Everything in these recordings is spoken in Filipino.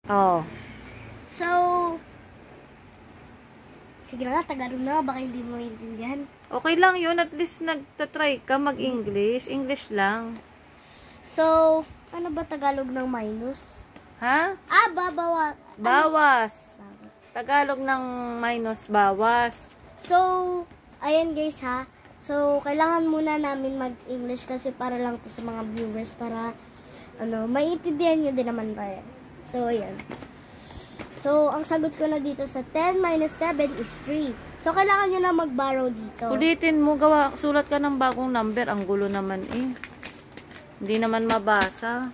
Oh. So, sige na nga, Tagalog na, baka hindi mo maintindihan. Okay lang yun. At least nagtatry ka mag-English. English lang. So, ano ba Tagalog ng minus? Ha? Bawas. Tagalog ng minus, bawas. So, ayan guys ha. So, kailangan muna namin mag-English kasi para lang to sa mga viewers para, maiintindihan nyo din naman tayo. So, ayan. So, ang sagot ko na dito sa 10 minus 7 is 3. So, kailangan nyo na mag-borrow dito. Ulitin mo, sulat ka ng bagong number. Ang gulo naman eh. Hindi naman mabasa.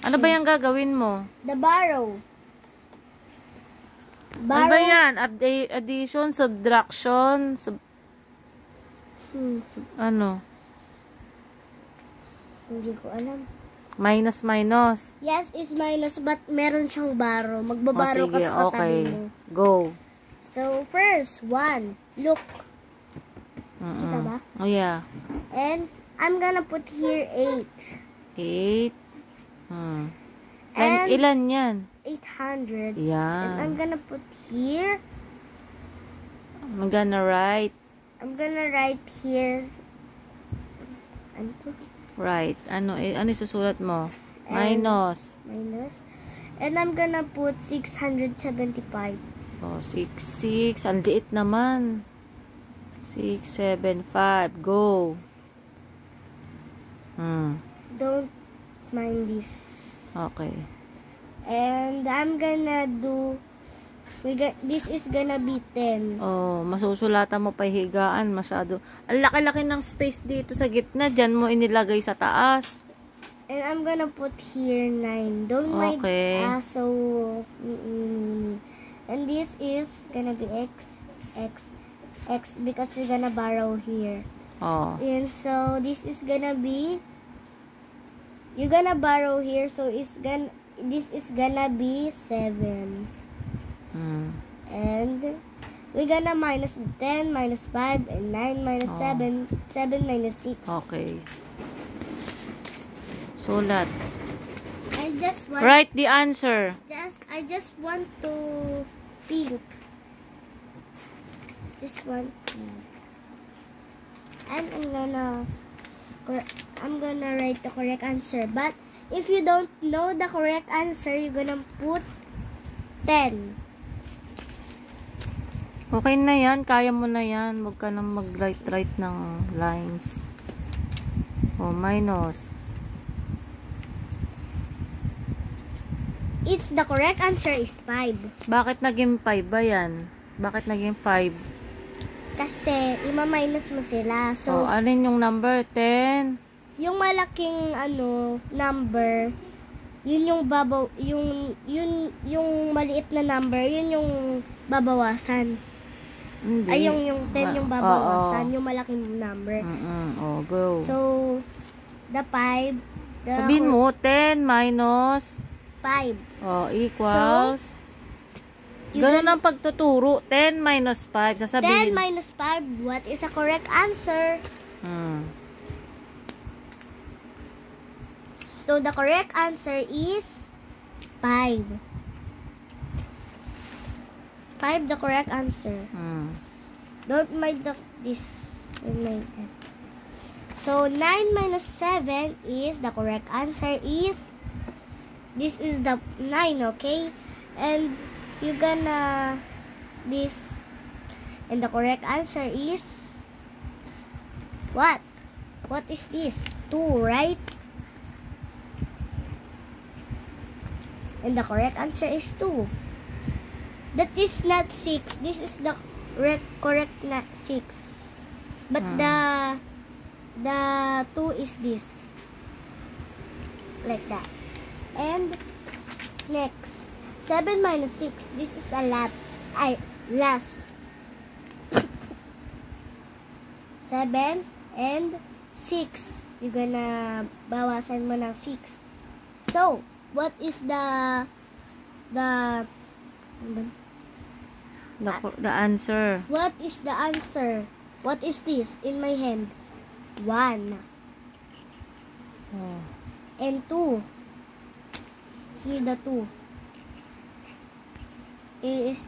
Ano ba yung gagawin mo? The borrow. Ano ba yan? Addition, subtraction, ano? Hindi ko alam. Minus, minus. Yes, is minus, but meron siyang borrow. Magbabaro ka sa katabi mo. Go. So, first, 1. Look. Kita ba? Oh, yeah. And, I'm gonna put here 8. 8. And ilan yan? 800. Yan. And I'm gonna put here. I'm gonna write here. Ano to? Right. Ano susulat mo? Minus. And I'm gonna put 675. Oh, 6. Ang liit naman. 6, 7, 5. Go. Don't mind this. Okay. And I'm gonna do, this is gonna be 10. Oh, masusulatan mo pa higaan masyado. Ang laki-laki ng space dito sa gitna. Diyan mo inilagay sa taas. And I'm gonna put here 9. Don't mind. So, and this is gonna be X because we're gonna borrow here. Oh. And so, this is gonna be, you're gonna borrow here, so this is gonna be 7. And we're gonna minus 10 minus 5 and 9 minus 7 minus 6. Okay. Sulat. Write the answer. I just want to think. And I'm gonna write the correct answer. But if you don't know the correct answer, you're gonna put 10. Okay na yan. Kaya mo na yan. Huwag ka nang mag-write ng lines. Oh, minus. The correct answer is 5. Bakit naging 5 ba yan? Bakit naging 5? Kasi, ima-minus mo sila. So, alin yung number? 10? Yung malaking, number, yun yung yung maliit na number, yun yung babawasan. Hindi. Ay, yung 10 yung babawasan, yung malaking number. Oh, go. So, the 5, sabihin mo, 10 minus 5. Oh, equals. So, ganun ang pagtuturo. 10 minus 5. Sasabihin. 10 minus 5. What is the correct answer? So, the correct answer is 5. 5 the correct answer. Don't mind this. So, 9 minus 7 is the correct answer is, this is the 9, okay? And you're gonna this, and the correct answer is what? What is this? 2, right? And the correct answer is 2. That is not 6. This is the correct not 6. But the 2 is this. Like that. And next, 7 minus 6. This is a last. 7 and 6. You're gonna bawasan mo ng 6. So, what is the answer? What is the answer? What is this in my hand? 1. And 2. Here the 2. is